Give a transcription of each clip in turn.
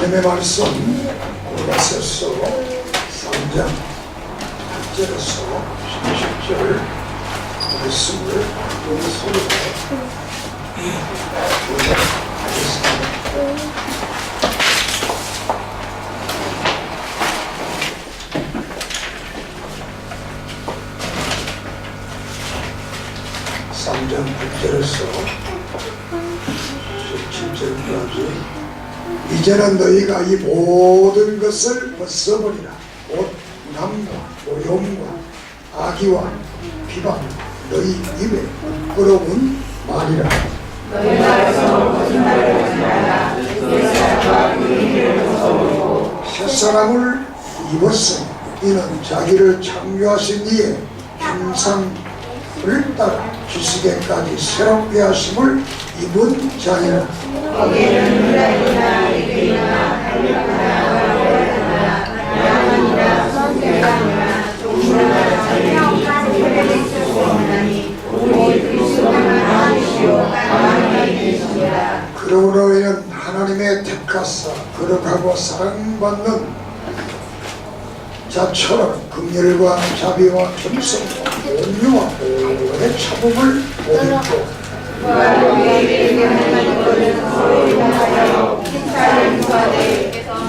하나님의 말씀 골로새서 3장 1절에서 10절 말씀을 우리 서로 보도록하겠습니다. 3장 1절에서 17절까지 이제는 너희가 이 모든 것을 벗어버리라. 곧 남과 오염과 악의와 비방 너희 입에 부끄러운 말이라. 너희가 거짓말을 하지 말라. 옛사람과 그 일을 벗어버리고 새사람을 입었으니 이는 자기를 창조하신 이의 형상을 따라 지식에까지 새롭게 하심을 입은 자니라. 거기에는 유다이나 이그이나 할례나 월드나 양이나 성결이나 종류나 자유니 소리를 쓰고 없나니 오직 그리스도만 하나님이시요 하나님의 계시니라. 그러므로 너희는 하나님의 택하사 거룩하고 사랑받는 자처럼 긍휼과 자비와 겸손과 온유와 오래 참음을 못 입고 너희에게 하나님 것을 서로 용서하여 사를 구하되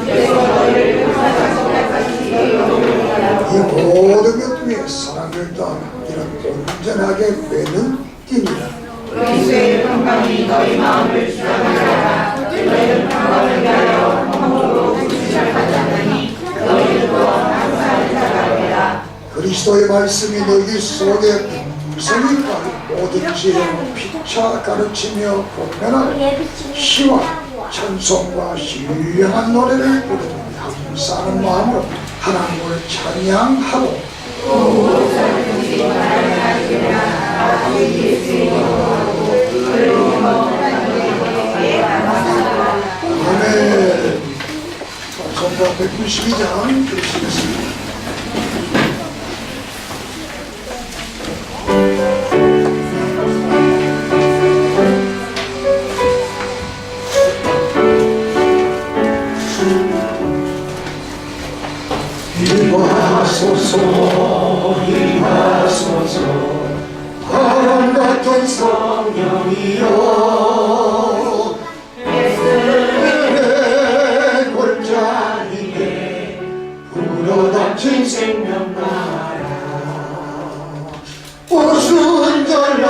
그래서 너희를 용서하지 못할까지 여기는 이 모든 것 위에 사랑을 더하라. 이는 온전하게 매는 띠니라. 그리스도의 평강이 너희 마음을 주장하라. 너희는 평강을 위하여 허물로 부시작하지 않으니 너희는 또한 항상 살아가리라. 그리스도의 말씀이 너희 속에 풍성히 가득 모든 지혜로 피차 가르치며 공면한 시와 찬송과 신령한 노래를 부르는 감사하는 마음으로 하나님을 찬양하고 아멘. 성경 192장 드리시겠습니다. 임하소서 바람 같은 성령이여 내 골짜기에 불어닥친 생명나라 오순절날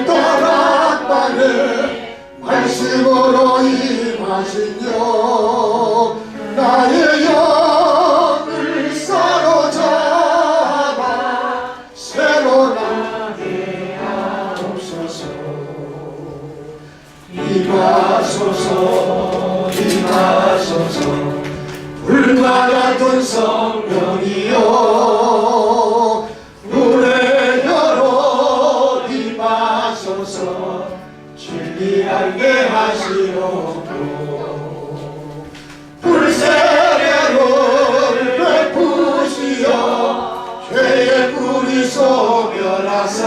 다락방에 말씀으로 임하시며 나의 영을 사로잡아 새로나게 하옵소서. 임하소서 임하소서 불과 같은 성령이여 문을 열어 임하소서. 진리하게 하시옵고 불세례를 베푸시어 죄의 뿌리 소멸하사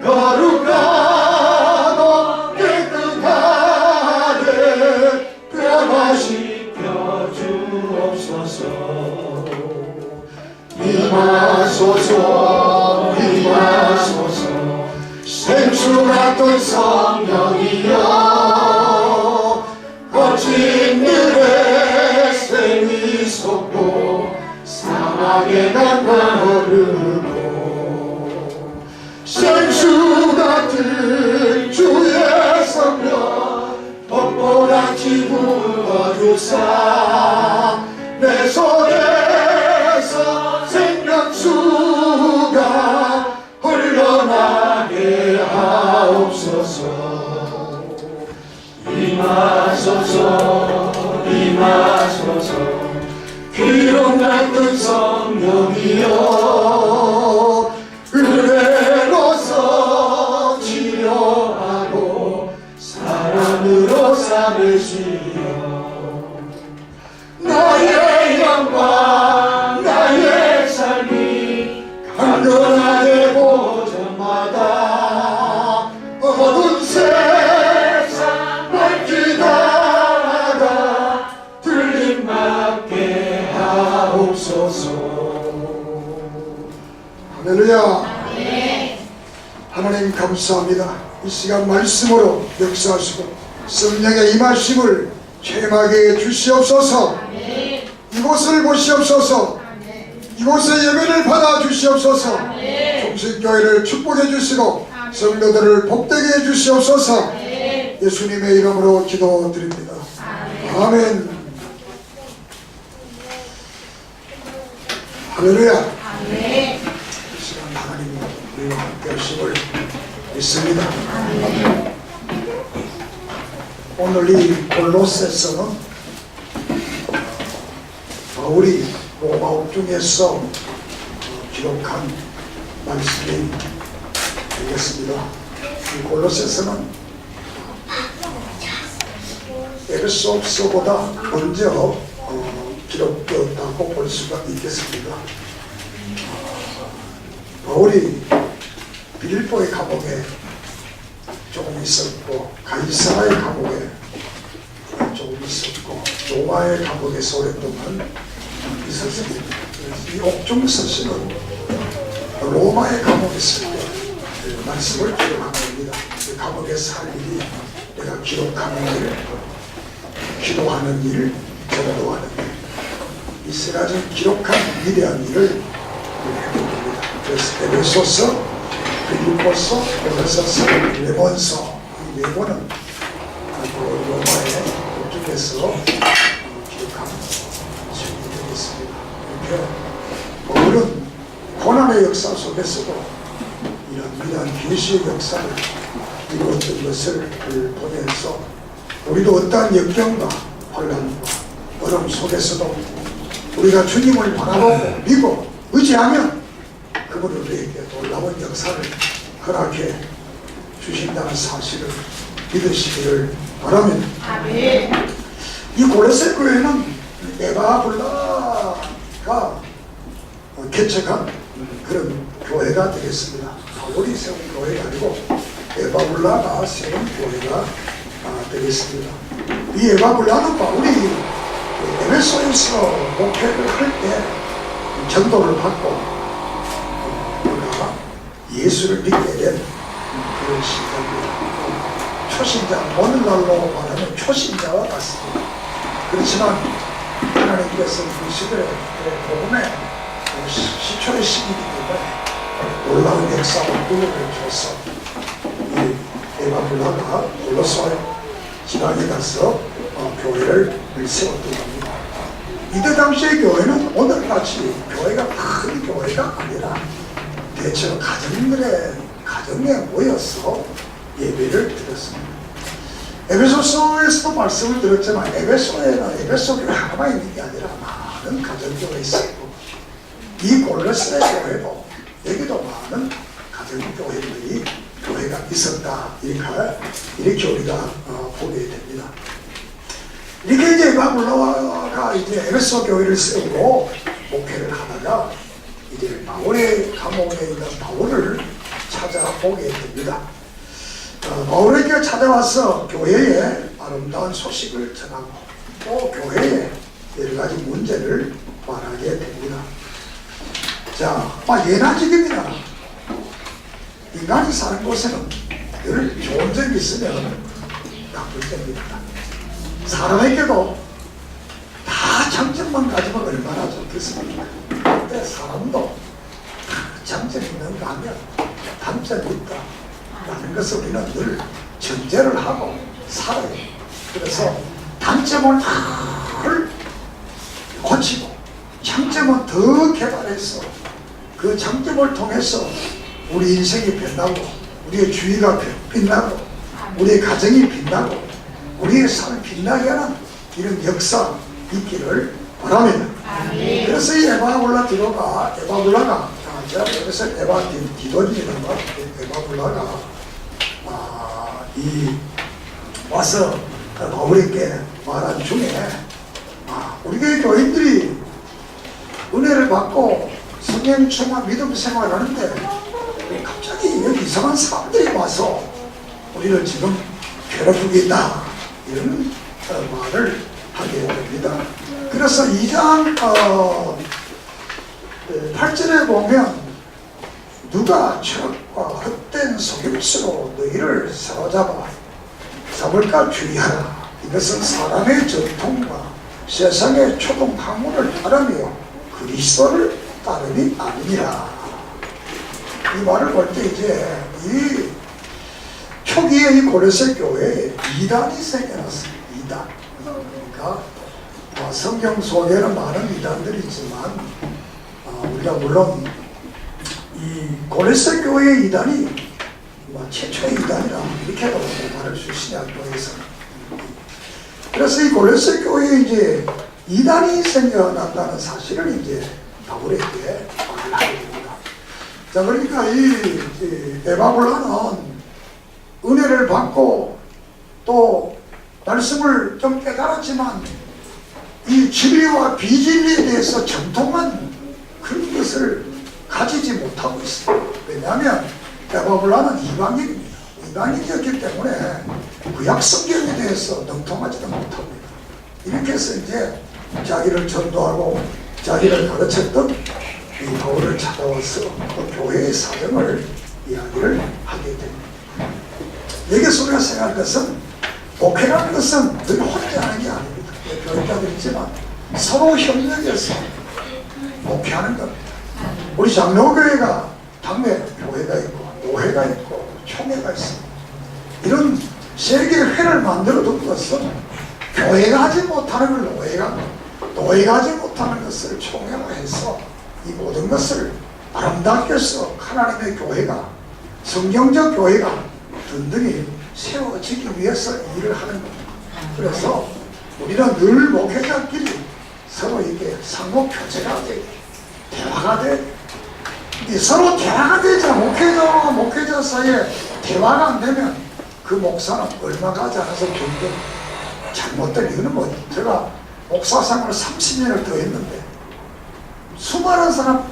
거룩하고 깨끗하게 변화시켜 주옵소서. 임하소서 임하소서 생수 같은 성령이여 거친 들에 샘이 솟고 사막에 강가 흐르고 생수 같은 주의 성령 벚꽃같이 부어주사 내 속에서 생명수가 흘러나게 하옵소서. 임하소서 임하소서 기름 같은 성령이여 은혜로서 치료하고 사랑으로 삼으시어 나의 영광 나의 삶이 강건하게 보전마다 어두운 세상 밝히 달아가 하나님 감사합니다. 이 시간 말씀으로 역사하시고 성령의 임하심을 체험하게 주시옵소서. 이곳을 보시옵소서. 이곳에 예배를 받아 주시옵소서. 종신교회를 축복해 주시고 성도들을 복되게 해 주시옵소서. 예수님의 이름으로 기도드립니다. 아멘. 할렐루야. 이 시간 하나님 우리와 함께 하심을 믿습니다. 오늘 이 골로새서는 바울이 로마 옥중에서 기록한 말씀이 되겠습니다. 이 골로새서는 에베소서보다 먼저 기록되었다고 볼 수가 있겠습니다. 바울이 빌립보의 감옥에 조금 있었고 가이사라의 감옥에 조금 있었고 로마의 감옥에서 오랫동안 있었습니다. 이 옥중 서신은 로마의 감옥에 있을 때 말씀을 기록한 겁니다. 그 감옥에 살 일이 내가 기록하는 일, 기도하는 일, 전도하는 일, 이 세 가지 기록한 위대한 일을 해봅니다. 그래서 에베소서, 빌립보서, 골로새서, 빌레몬서 이 네 권은 로마의 옥중에서 기록한 책이 되겠습니다. 이렇게 바울은 고난의 역사 속에서도 이런 위대한 계시의 역사를 이루었던 것을 보면서 우리도 어떠한 역경과 혼란과 어려움 속에서도 우리가 주님을 바라보고 믿고 의지하면 그분은 우리에게 놀라운 역사를 허락해 주신다는 사실을 믿으시기를 바랍니다. 이 골로새 교회는 에바블라가 개척한 그런 교회가 되겠습니다. 바울이 세운 교회가 아니고 에바블라가 세운 교회가 되겠습니다. 이 에바블라는 바울이 에베소에서 목회를 할 때 전도를 받고 그가 예수를 믿게 된 그런 시간입니다. 초신자, 오늘날로 말하면 초신자와 같습니다. 그렇지만 하나님께서 그 시대에 복음의 시초의 시기이기 때문에 놀라운 역사와 능력을 줘서 이 에바블라가 골로새 지방에 가서 교회를 세웠던 겁니다. 이때 당시의 교회는 오늘같이 교회가 큰 교회가 아니라 대체로 가정에 모여서 예배를 드렸습니다. 에베소서에서도 말씀을 드렸지만 에베소에는 에베소 교회 하나만 있는 게 아니라 많은 가정교회가 있었고 이 골로새 교회도 여기도 많은 가정교회들이 교회가 있었다. 이렇게 우리가 보게 됩니다. 이렇게 이제 에바블라가 이제 에베소 교회를 세우고 목회를 하다가 이제 바울의 감옥에 있는 바울을 찾아보게 됩니다. 바울에게 찾아와서 교회의 아름다운 소식을 전하고 또 교회의 여러 가지 문제를 말하게 됩니다. 자, 예나 지금이나 인간이 사는 곳에는 늘 좋은 점이 있으면 나쁜 점이 있다. 사람에게도 다 장점만 가지면 얼마나 좋겠습니까? 근데 사람도 다 장점이 있는가 하면 단점이 있다 라는 것을 우리는 늘 전제를 하고 살아요. 그래서 단점을 다 고치고 장점은 더 개발해서 그 장점을 통해서 우리 인생이 빛나고 우리의 주위가 빛나고 우리의 가정이 빛나고 우리의 삶이 빛나게 하는 이런 역사 있기를 바랍니다. 그래서 이 에바블라가 제가 여기서 디도니라는 에바블라가 이 와서 바울에게 말한 중에 우리 교인들이 은혜를 받고 성령 충만 믿음 생활을 하는데 갑자기 여기 이상한 사람들이 와서 우리를 지금 괴롭히고 있다 이런 말을 하게 됩니다. 그래서 2장 8절에 보면 누가 적과 헛된 속임수로 너희를 사로잡아 잡을까 주의하라. 이것은 사람의 전통과 세상의 초동 학문을 따르며 그리스도를 따름이 아니라. 이 말을 볼 때 이제 이 초기에 이 고레세 교회에 이단이 생겨났어요. 이단. 그러니까 성경 속에는 많은 이단들이 있지만 우리가 물론 이 고레세 교회의 이단이 최초의 이단이라 이렇게도 말할 수 있으냐 교회에서. 그래서 이 고레세 교회에 이제 이단이 생겨났다는 사실을 이제 바울에게 말하게 됩니다. 자, 그러니까 이 에바블라는 은혜를 받고 또 말씀을 좀 깨달았지만 이 진리와 비진리에 대해서 정통한 그런 것을 가지지 못하고 있어요. 왜냐하면 에바블라는 이방인입니다. 이방인이었기 때문에 구약 성경에 대해서 능통하지도 못합니다. 이렇게 해서 이제 자기를 전도하고 자기를 가르쳤던 이 바울을 찾아와서 그 교회의 사정을 이야기를 하게 됩니다. 여기서 우리가 생각할 것은 목회라는 것은 늘 혼자 하는 게 아닙니다. 교육자들 있지만 서로 협력해서 목회하는 겁니다. 우리 장로교회가 당내 교회가 있고 노회가 있고 총회가 있습니다. 이런 세 개의 회를 만들어 둔 것은 교회가 하지 못하는 걸 노회가 하지 못하는 것을 총회화해서 이 모든 것을 아름답게 해서 하나님의 교회가 성경적 교회가 든든히 세워지기 위해서 일을 하는 겁니다. 그래서 우리는 늘 목회자끼리 서로 이게 상호 교제가 되게 대화가 돼. 서로 대화가 되자 목회자와 목회자 사이에 대화가 안 되면 그 목사는 얼마가 하지 않아서 결국 잘못된 이유는 뭐예요? 제가 목사 생활을 30년을 더 했는데 수많은 사람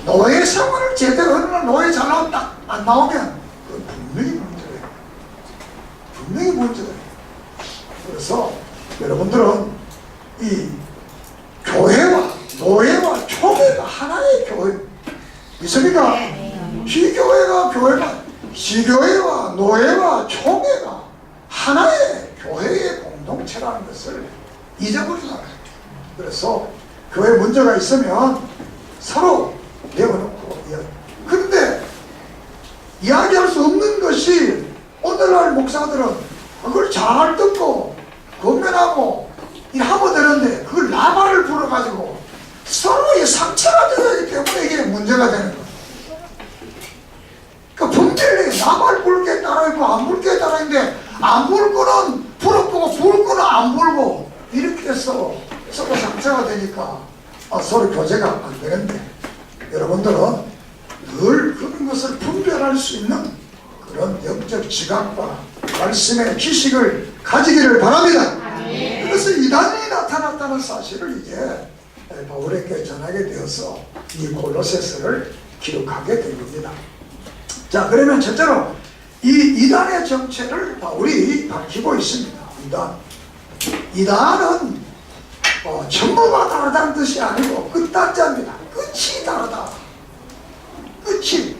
노예 생활을 제대로 하는 날 노예 잘 나온다 안 나오면 그건 분명히 문제예요. 분명히 문제예요. 그래서 여러분들은 이 교회와 노예와 총회가 하나의 교회. 있으니까 시교회와 노예와 총회가 하나의 교회의 공동체라는 것을 잊어버리지 않아요. 그래서 교회 문제가 있으면 서로 내어놓고 이야기. 그런데 이야기할 수 없는 것이 오늘날 목사들은 그걸 잘 듣고 권면하고 하면 되는데 그걸 나발을 불어가지고 서로의 상처가 되기 때문에 이게 문제가 되는 거예요. 그러니까 분별이 나발 불게 따라있고 안 불게 따라있는데 안 불 거는 불어보고 불 거는 안 불고 이렇게 해서 서로 상처가 되니까 서로 교제가 안 되는데 여러분들은 늘 그런 것을 분별할 수 있는 그런 영적 지각과 말씀의 지식을 가지기를 바랍니다. 그래서 이단이 나타났다는 사실을 이제 바울에게 전하게 되어서 이 골로새서를 기록하게 된 겁니다. 자, 그러면 첫째로 이 이단의 정체를 바울이 밝히고 있습니다. 이단은 전부가 다르다는 뜻이 아니고 끝단자입니다. 끝이 다르다. 끝이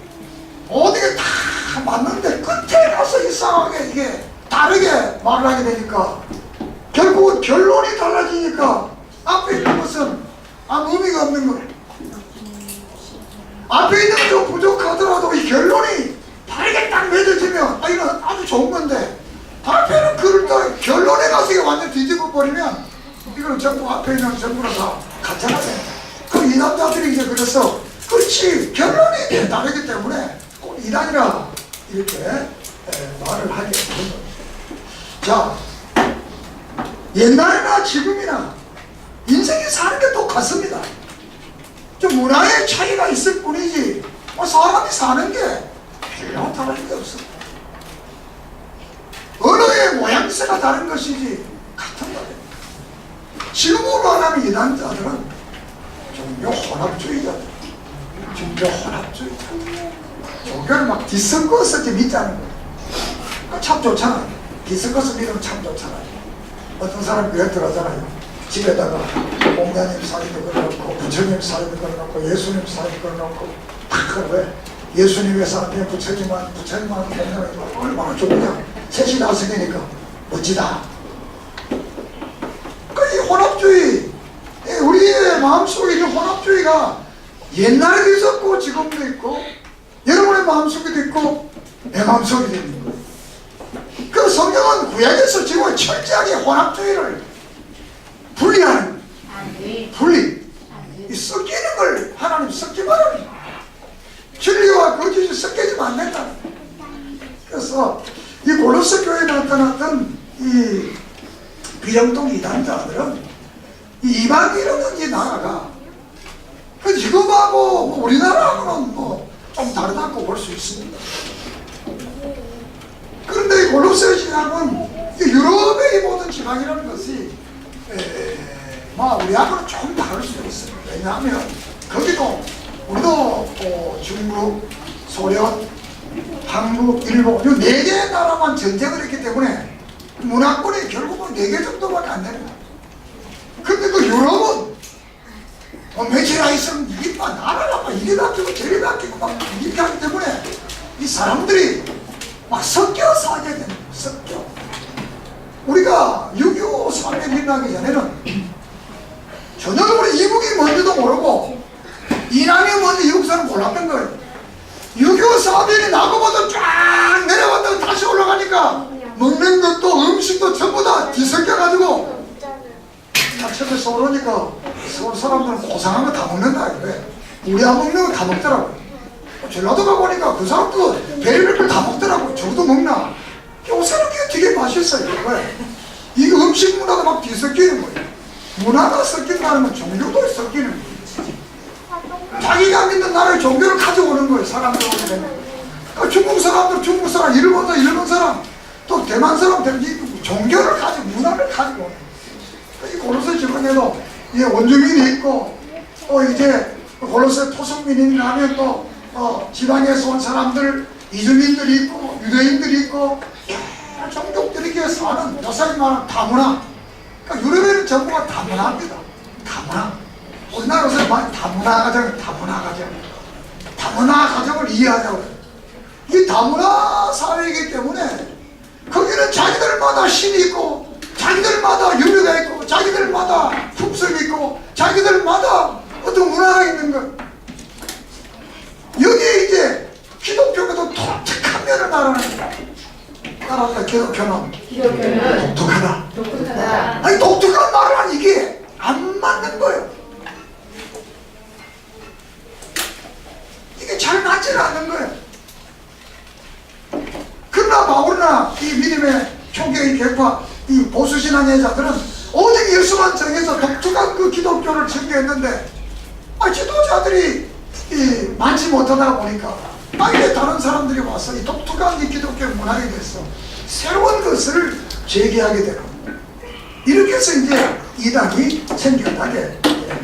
모든 게 다 맞는데 끝에 가서 이상하게 이게 다르게 말을 하게 되니까 결국은 결론이 달라지니까 앞에 있는 것은 아무 의미가 없는 거예요. 앞에 있는 게 좀 부족하더라도 이 결론이 다르게 딱 맺어지면 이건 아주 좋은 건데 앞에는 그걸 또 결론에 가서 이게 완전 뒤집어 버리면 이거는 전부 앞에 있는 전부가 다 가짜가 됩니다. 그럼 이 남자들이 이제 그래서 그렇지 결론이 다르기 때문에 꼭 이단이라 이렇게 말을 하게 되는 겁니다. 자, 옛날이나 지금이나 인생이 사는 게 똑같습니다. 좀 문화의 차이가 있을 뿐이지 사람이 사는 게 별로 다른 게 없습니다. 언어의 모양새가 다른 것이지 같은 거예요. 지금으로 말하면 이단자들은 종교 혼합주의자들, 종교 혼합주의자. 종교를 막 뒤섞어서 믿자는 거예요. 참 좋잖아요. 뒤섞어서 믿으면 참 좋잖아요. 어떤 사람이 그렇게 하잖아요. 집에다가 공자님 사진도 걸어놓고 부처님 사진도 걸어놓고 예수님 사진도 걸어놓고 다 그걸 왜? 예수님께서 앞에 부처님만 보면 얼마나 좋으냐. 셋이 나서니까 멋지다. 이 혼합주의, 우리의 마음속에 있는 혼합주의가 옛날에도 있었고 지금도 있고 여러분의 마음속에도 있고 내 마음속에도 있는 거예요. 그 성경은 구약에서 지금 철저하게 혼합주의를 분리하는, 이 섞이는 걸 하나님 섞지 말아요. 진리와 거짓이 섞이지면 안 된다. 그래서 이 골로새 교회에 나타났던 이 비정통 이단자들은 이 이방인은 나라가 그 지금하고 뭐 우리나라하고는 뭐 좀 다르다고 볼 수 있습니다. 그런데 이 골로새 지방은 유럽의 모든 지방이라는 것이 우리하고는 좀 다를 수 있어요. 왜냐하면 거기도 우리도 중국, 소련, 한국, 일본 이 4개의 나라만 전쟁을 했기 때문에 문화권이 결국은 4개 정도밖에 안 되는 거예요. 근데 그 유럽은 며칠 있으면 이게 막 나라가 막 이리 바뀌고 저리 바뀌고 막 이렇게 하기 때문에 이 사람들이 막 섞여서 하게 되는 거예요. 섞여. 우리가 6.25 사업에 일어나기 전에는 전혀 우리 이북이 뭔지도 모르고 이남이 뭔지 이북 사람 몰랐던 거예요. 6.25 사업이 나고보다 쫙 내려왔다가 다시 올라가니까 먹는 것도 음식도 전부 다 뒤섞여가지고 처음에서 오르니까 서울 사람들은 고상한 거 다 먹는다. 왜? 우리 안 먹는 거 다 먹더라고요. 전라도 가보니까 그 사람도 별의별 걸 다 먹더라고요. 저도 먹나? 요새는 그게 되게 맛있어요. 왜? 이게 음식 문화가 막 뒤섞이는 거예요. 문화가 섞인다는 건 종교도 섞이는 거예요. 자기가 믿는 나라의 종교를 가져오는 거예요. 사람들 오게 되면. 그러니까 중국 사람들 중국 사람, 일본 사람, 또 대만 사람들 이 종교를 가지고 문화를 가지고 오는 거예요. 이 골로새 지방에도 원주민이 있고 또 이제 골로새 토속민이 하면 또 지방에서 온 사람들, 이주민들이 있고 유대인들이 있고 여러 종족들이 이렇게 사는 요새 말하는 다문화. 그러니까 유럽에는 전부가 다문화입니다. 다문화. 우리나라에서 많이 다문화 가정을 이해하자고. 이 다문화 사회이기 때문에 거기는 자기들마다 신이 있고 자기들마다 유래가 있고 자기들마다 풍습이 있고 자기들마다 어떤 문화가 있는 것. 여기에 이제 기독교가 독특한 면을 말하는 따라서 기독교는 독특하다. 아니 독특한 말은 이게 안 맞는 거예요. 이게 잘 맞지는 않는 거예요. 그러나 바울이나 이 믿음의 초기의 개파 이 보수신앙의 자들은 오직 예수만 정해서 독특한 그 기독교를 전개했는데 지도자들이 많지 못하다 보니까 이게 다른 사람들이 와서 이 독특한 이 기독교 문화에 대해서 새로운 것을 제기하게 되는 거예요. 이렇게 해서 이제 이단이 생겨나게 돼요.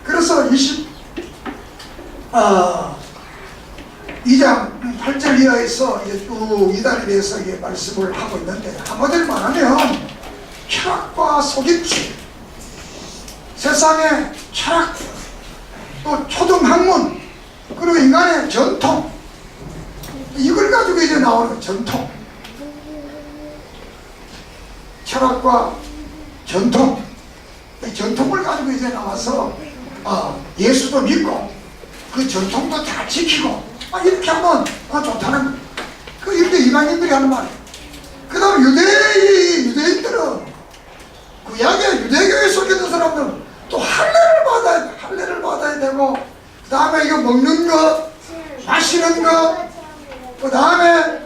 그래서 2장 8절 이하에서 쭉 이단에 대해서 말씀을 하고 있는데 한마디로 말하면 철학과 속임수, 세상의 철학, 또 초등학문, 그리고 인간의 전통, 이걸 가지고 이제 나오는 전통, 철학과 전통, 이 전통을 가지고 이제 나와서 예수도 믿고 그 전통도 다 지키고 이렇게 하면 좋다는 그 이렇게 이방인들이 하는 말이에요. 그 다음 유대인들은 구약의 유대교에 속했던 사람들은 또 할례를 받아야 되고 그 다음에 이거 먹는 것, 마시는 것, 그 다음에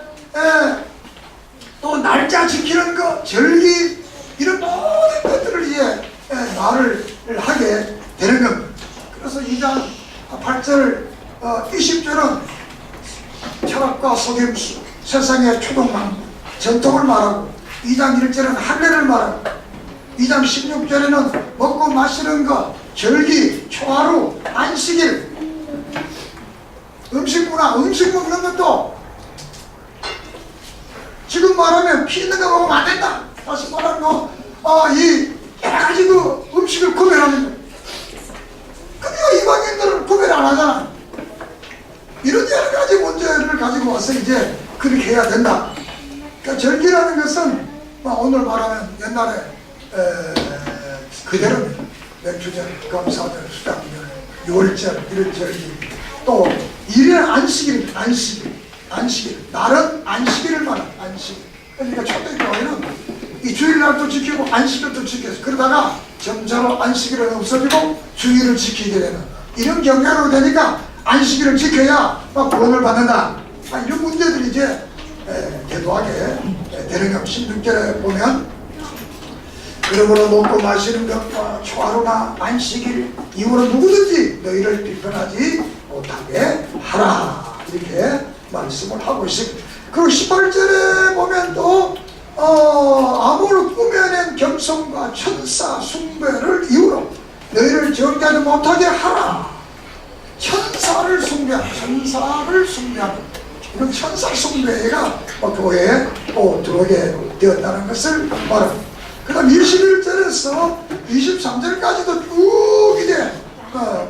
또 날짜 지키는 것, 절기 이런 모든 것들을 이제 말을 하게 되는 겁니다. 그래서 2장 8절 20절은 철학과 속임수, 세상의 초동망, 전통을 말하고 2장 1절은 할례를 말하고 2장 16절에는 먹고 마시는 것, 절기, 초하루, 안식일, 음식 문화, 음식 먹는 것도 지금 말하면 피 있는 거 먹으면 안 된다. 다시 말하면 이 여러 가지 그 음식을 구별하는 거예요. 근데 이방인들은 구별 안 하잖아. 이런 여러 가지 문제를 가지고 와서 이제 그렇게 해야 된다. 그러니까 절기라는 것은 오늘 말하면 옛날에 그대로입니다. 맥주절, 감사절, 수장절, 유월절 이런 절기, 또 일일 안식일, 안식일 날은 안식일을 말하는 안식일. 그러니까 초대교회는 이 주일날도 지키고 안식일도 지켜서 그러다가 점차로 안식일은 없어지고 주일을 지키게 되는 이런 경향으로 되니까 안식일을 지켜야 구원을 받는다. 이런 문제들이 이제 대도하게 되는 것. 16절에 보면 그러므로 먹고 마시는 것과 초하루나 안식일 이후로 누구든지 너희를 비판하지 못하게 하라. 이렇게 말씀을 하고 있습니다. 그리고 18절에 보면 또 아무를 꾸며낸 겸손과 천사 숭배를 이유로 너희를 정죄하지 못하게 하라. 천사를 숭배하는 이런 천사 숭배가 교회에 또 들어오게 되었다는 것을 말합니다. 그 다음 21절에서 23절까지도 쭉 이제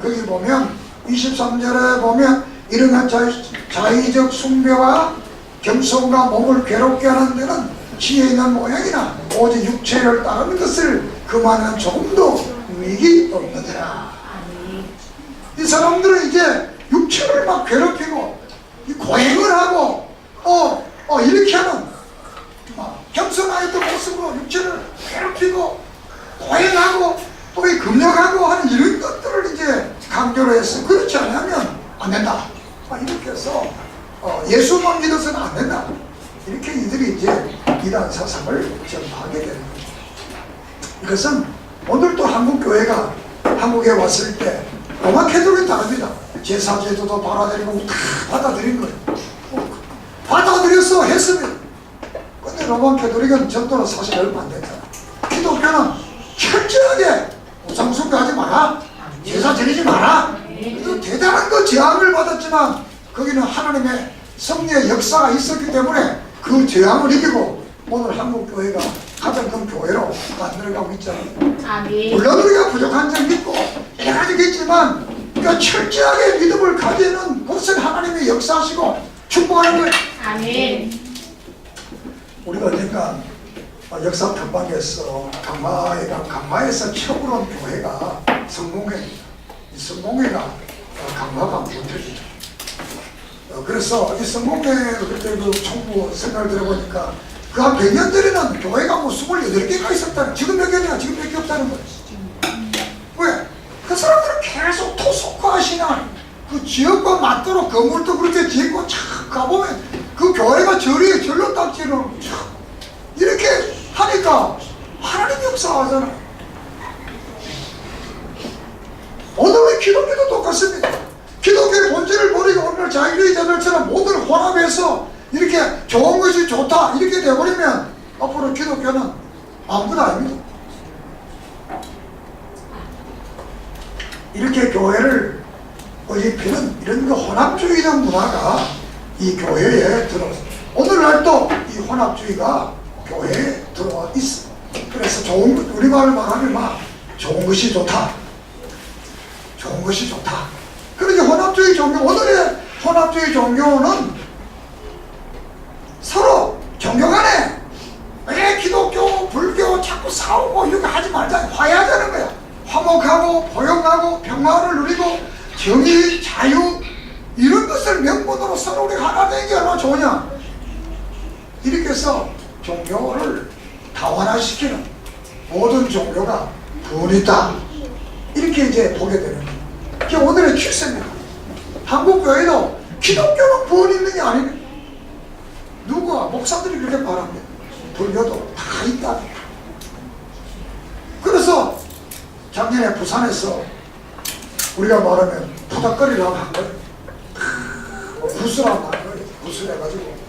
거기 보면 23절에 보면 이러한 자의적 숭배와 겸손과 몸을 괴롭게 하는 데는 지혜 있는 모양이나 오직 육체를 따르는 것을 그만한 조금도 유익이 없느니라. 이 사람들은 이제 육체를 막 괴롭히고 이 고행을 하고 이렇게 하는 겸손하였던 모습으로 육체를 괴롭히고 고행하고 또 이 금욕하고 하는 이런 것들을 이제 강조를 했어. 그렇지 않으면 안 된다. 이렇게 해서 예수만 믿어서는 안 된다. 이렇게 이들이 이제 이러한 사상을 전파하게 되는 거죠. 이것은 오늘도 한국교회가 한국에 왔을 때 로마 캐톨릭은 다릅니다. 제사제도도 받아들이고 다 받아들인 거예요. 받아들여서 했습니다. 근데 로마 캐톨릭은 전도는 사실 얼마 안 됐잖아. 기독교는 철저하게 우상숭배하지 마라, 제사 드리지 마라. 그래서 대단한 거 제한을 받았지만 거기는 하나님의 섭리의 역사가 있었기 때문에 그 제한을 이기고 오늘 한국교회가 가장 큰 교회로 만들어가고 있잖아요. 물론 우리가 부족한 점이 있고 여러 가지가 있지만 그러니까 철저하게 믿음을 가지는 것은 하나님이 역사하시고 축복하는 거예요. 아멘. 우리가 그러니까 역사 탐방에서 강마에서 처음 온 교회가 성공회입니다. 이 성공회가 강마가 못해지죠. 그래서 이 성공회를 그때 그 총부 생각을 들어보니까 그 한 100년 전에는 교회가 뭐 28개가 있었다는, 지금 몇 개냐? 지금 몇 개 없다는 거예요. 왜? 그 사람들은 계속 토속화하시나 그 지역과 맞도록 건물도 그렇게 짓고 촥 가보면 그 교회가 절로 딱지로 이렇게 하니까 하나님 역사하잖아. 오늘의 기독교도 똑같습니다. 기독교의 본질을 버리고 오늘 자유주의 자들처럼 모든 혼합해서 이렇게 좋은 것이 좋다 이렇게 돼버리면 앞으로 기독교는 아무것도 아닙니다. 이렇게 교회를 어집히는 이런 그 혼합주의적 문화가 이 교회에 들어왔어. 오늘날도 이 혼합주의가 교회에 들어와 있어. 그래서 좋은 것, 우리말을 말하면 막 좋은 것이 좋다, 좋은 것이 좋다. 그러니 혼합주의 종교, 오늘의 혼합주의 종교는 서로 종교 간에 왜 기독교, 불교 자꾸 싸우고 이렇게 하지 말자. 화해하자는 거야. 화목하고 포용하고 평화를 누리고 정의, 자유 이런 것을 명분으로 서로 우리가 하나 되는 게 얼마나 좋으냐. 이렇게 해서 종교를 다원화시키는 모든 종교가 분이다. 이렇게 이제 보게 되는 거예요. 그게 오늘의 추세입니다. 한국교회도 기독교는 분 있는 게 아니네. 누가 목사들이 그렇게 말합니다. 불교도 다 있다. 그래서 작년에 부산에서 우리가 말하면 부닥거리라고 한 거예요. 구슬하고 한 거예요. 구슬해가지고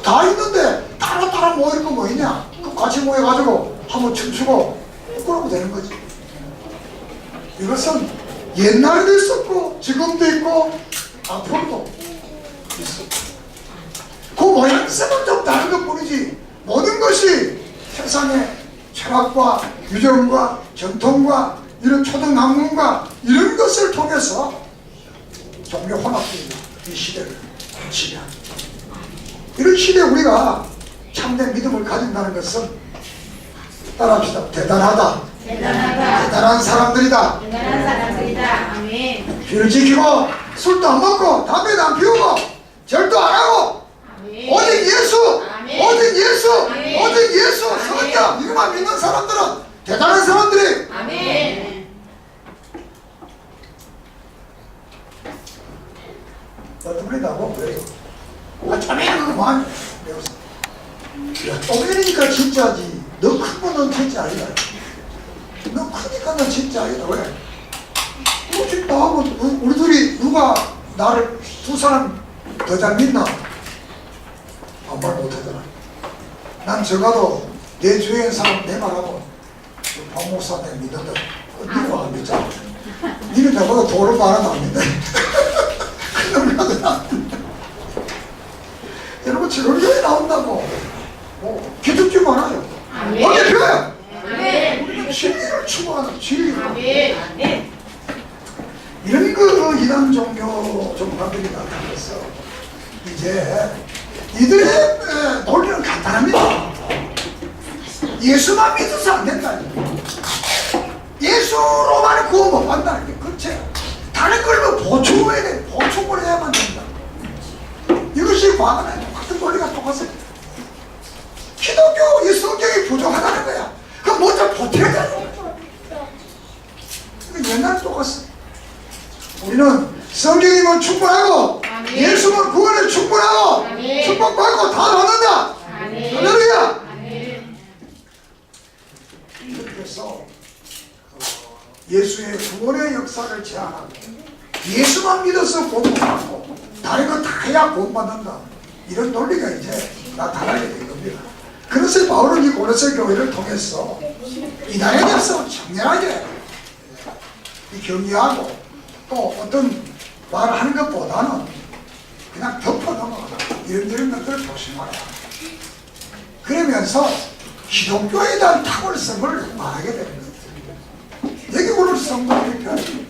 다 있는데 따로 모일 거 뭐 있냐? 그 같이 모여가지고 한번 춤추고 그러면 되는 거지. 이것은 옛날에도 있었고 지금도 있고 앞으로도 있어. 그 모양새만 좀 다른 것 뿐이지 모든 것이 세상의 철학과 유전과 전통과 이런 초등학문과 이런 것을 통해서 종교 혼합주의가 이 시대를 지배한 이런 시대에 우리가 참된 믿음을 가진다는 것은 따라합시다. 대단하다. 대단한 사람들이다. 대단한 사람들이다. 아멘. 규를 지키고 술도 안 먹고 담배도 안 피우고 절도 안 하고 아멘. 오직 예수, 아멘. 오직 예수, 아멘. 오직 예수, 아멘. 성경 이것만 믿는 사람들은 대단한 사람들이. 아멘. 어떤 분이 나보고 그래요. 자네 그거 많이 배웠어. 야, 또래니까 진짜지. 너 크면 넌 진짜 아니다. 너 크니까 넌 진짜 아니다. 왜? 혹시 나하고 우리 둘이 누가 나를 두 사람 더 잘 믿나? 아무 말 못하잖아. 난 적어도 내 주위에 있는 사람 내 말하고 박 목사 내 믿는다. 누가 안 믿잖아. 니는 나보다 도를 말하나 안 믿네. 그놈을 하더라. 여러분 지금교회 나온다고 기죽지 말아요. 아멘. 어디 배워요? 아멘. 우리는 진리를 추구하는 진리. 아멘. 이런 그 이단 종교 종파들이 나타났어. 이제 이들의 논리는 간단합니다. 예수만 믿어서 안 된다. 예수로만 구원 못 받는다는 게 그렇지. 다른 걸로 보충을 해야 돼. 보충을 해야만 된다. 이것이 과거에 똑같은 논리가 똑같아. 기독교 이 성경이 부족하다는 거야. 그럼 먼저 보태야 돼. 옛날에 똑같어. 우리는 성경이면 충분하고 아멘. 예수는 구원에 충분하고 아멘. 축복받고 다 얻는다. 아멘. 할렐루야. 아멘. 그래서 예수의 구원의 역사를 제안하고 예수만 믿어서 구원받고 다른 거 다 해야 구원받는다. 이런 논리가 이제 나타나게 된 겁니다. 그래서 바울은 이 고린도 교회를 통해서 이단에 대해서 청렴하게 경계하고 또 어떤 말을 하는 것보다는 그냥 덮어 넘어가라. 이런 것들을 조심하라. 그러면서 기독교에 대한 탁월성을 말하게 되는 거예요. 여기 오늘 성도들이 표현해요.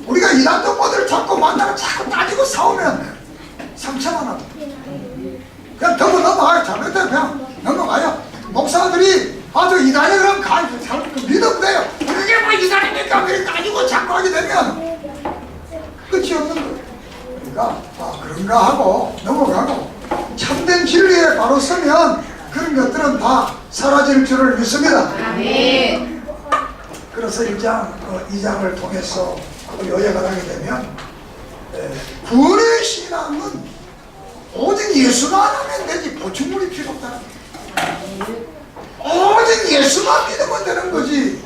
우리가 이단 동포들을 자꾸 만나고 자꾸 따지고 싸우면 상처만 합니다. 그냥 덮어 넘어가요. 잘못되면 그냥 넘어가요. 목사들이 아주 이단에 그럼 믿으면 돼요. 그게 뭐 이단입니까? 그렇게 따지고 자꾸 하게 되면 끝이 없는 거예요. 그러니까 그런가 하고 넘어가고 참된 진리에 바로 서면 그런 것들은 다 사라질 줄을 믿습니다. 아멘. 그래서 2장을 통해서 요약을 하게 되면 구원의 신앙은 오직 예수만 하면 되지 보충물이 필요 없다는 거예요. 오직 예수만 믿으면 되는 거지.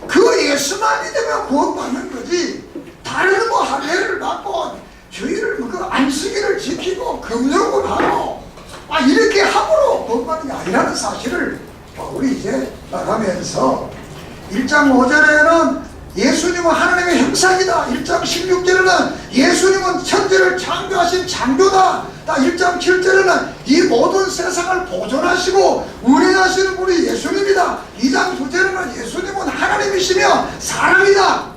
그 예수만 믿으면 구원받는 거지. 다른 뭐 할례를 받고 주의를 그 안식일을 지키고 금욕을 하고 이렇게 함으로 구원받는 게 아니라는 사실을 우리 이제 말하면서 1장 5절에는 예수님은 하나님의 형상이다. 1장 16절에는 예수님은 천지를 창조하신 창조다. 1장 7절에는 이 모든 세상을 보존하시고 운행하시는 분이 예수님이다. 2장 9절에는 예수님은 하나님이시며 사람이다.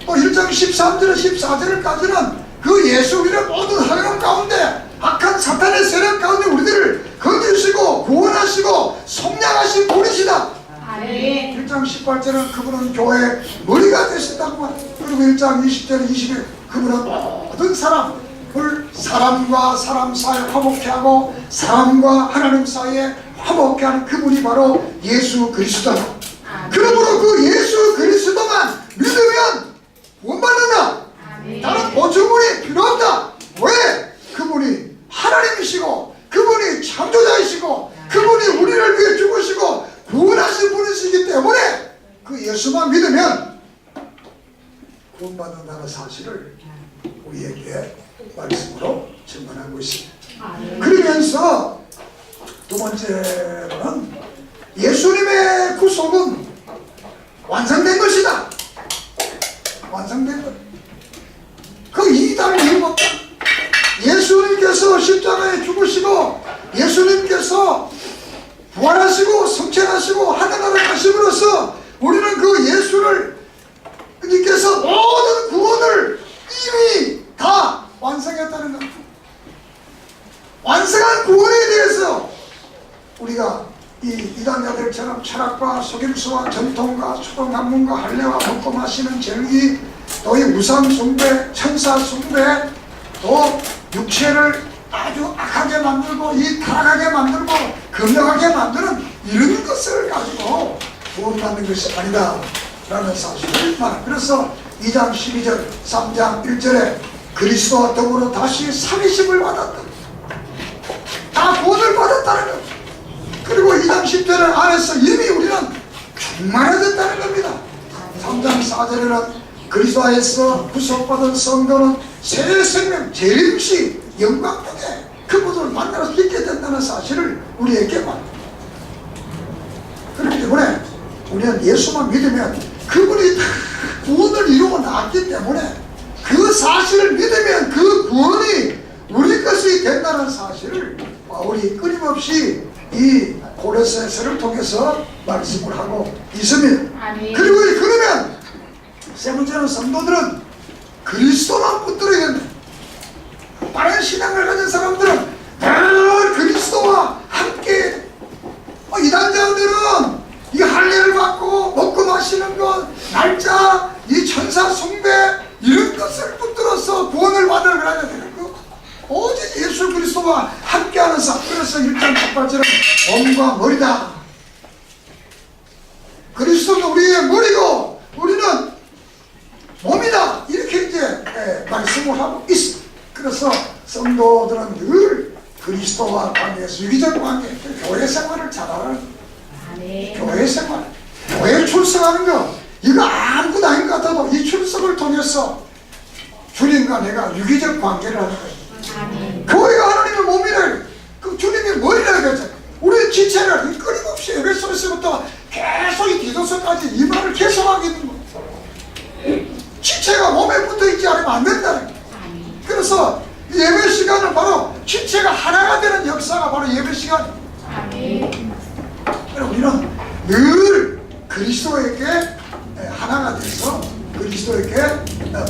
또 1장 13절 14절까지는 그 예수님의 모든 하나님 가운데 악한 사탄의 세력 가운데 우리들을 건지시고 구원하시고 속량하신 분이시다. 아멘. 1장 18절은 그분은 교회의 머리가 되신다고 말합니다. 그리고 1장 20절 20절 그분은 모든 사람을 사람과 사람 사이에 화목케 하고 사람과 하나님 사이에 화목케 하는 그분이 바로 예수 그리스도다. 그러므로 그 예수 그리스도만 믿으면 구원받는다. 다른 보충물이 필요 없다. 왜? 그분이 하나님이시고 그분이 창조자이시고 그분이 우리를 위해 죽으시고 구원하신 분이시기 때문에 그 예수만 믿으면 구원받는다는 사실을 우리에게 말씀으로 증언하고 있습니다. 그러면서 두 번째로는 예수님의 구속은 완성된 것이다. 완성된 것. 그 이단 이유가 없다. 예수님께서 십자가에 죽으시고 예수님께서 부활하시고 성천하시고 하늘나라 가심으로써 우리는 그 예수를 님께서 모든 구원을 이미 완성한 구원에 대해서 우리가 이 이단자들처럼 철학과 속임수와 전통과 초등학문과 할례와 먹고 마시는 절기, 또 이 우상 숭배, 천사 숭배, 또 육체를 아주 악하게 만들고 이 타락하게 만들고 금명하게 만드는 이런 것을 가지고 구원받는 것이 아니다 라는 사실을 말합니다. 그래서 2장 12절 3장 1절에 그리스도와 더불어 다시 살리심을 받았다, 다 구원을 받았다는 것. 그리고 2장 10절 안에서 이미 우리는 충만해졌다는 겁니다. 3장 4절에는 그리스도 안에서 구속받은 성도는 새 생명 재림시 영광되게 그분을 만나서 있게 된다는 사실을 우리에게 말합니다. 그렇기 때문에 우리는 예수만 믿으면 그분이 다 구원을 이루고 나왔기 때문에 그 사실을 믿으면 그 구원이 우리 것이 된다는 사실을 바울이 끊임없이 이 고레스서를 통해서 말씀을 하고 있습니다. 아멘. 그리고 그러면 세 번째는 성도들은 그리스도만 붙들어야 된다. 바른 신앙을 가진 사람들은 늘 그리스도와 함께, 이단자들은 이 할례를 받고 먹고 마시는 것, 날짜, 이 천사 숭배 이런 것을 붙들어서 구원을 받으러 가야 되는 거. 오직 예수 그리스도와 함께하는 삶. 그래서 1장 18절은 몸과 머리다. 그리스도가 우리의 머리고 우리는 몸이다. 이렇게 이제 말씀을 하고 있어. 그래서 성도들은 늘 그리스도와 관계에서 유기적 관계, 교회 생활을 잘하는, 아멘. 교회 생활, 교회 출석하는 거, 이거 아무것도 아닌 것 같아도 이 출석을 통해서 주님과 내가 유기적 관계를 하는 거예요. 아멘. 교회가 하나님의 몸이래. 그 주님의 머리라 그랬잖아요. 우리 지체를 끊임없이 에베소서부터 계속 이 디도서까지 이 말을 계속하게 있는 거예요. 지체가 몸에 붙어있지 않으면 안 된다는 거예요. 그래서 예배 시간은 바로 지체가 하나가 되는 역사가 바로 예배 시간이에요. 아멘. 그래서 우리는 늘 그리스도에게 하나가 돼서 그리스도에게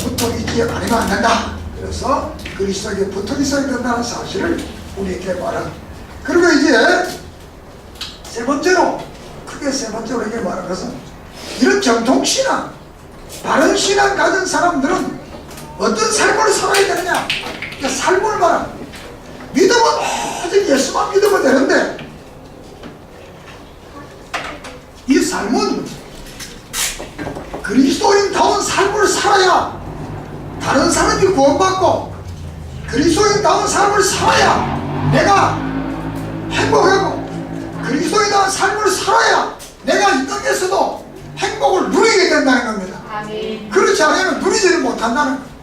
붙어 있지 않으면 안 된다. 그래서 그리스도에게 붙어 있어야 된다는 사실을 우리에게 말합니다. 그리고 이제 세 번째로, 크게 세 번째로 이게 말하는 것은 이런 정통신앙, 바른 신앙 가진 사람들은 어떤 삶을 살아야 되느냐. 그러니까 삶을 말합니다. 믿음은 오직 예수만 믿으면 되는데 이 삶은 그리스도인다운 삶을 살아야 다른 사람이 구원받고, 그리스도인다운 삶을 살아야 내가 행복하고, 그리스도인다운 삶을 살아야 내가 이 땅에서도 행복을 누리게 된다는 겁니다. 아멘. 그렇지 않으면 누리지를 못한다는 거예요.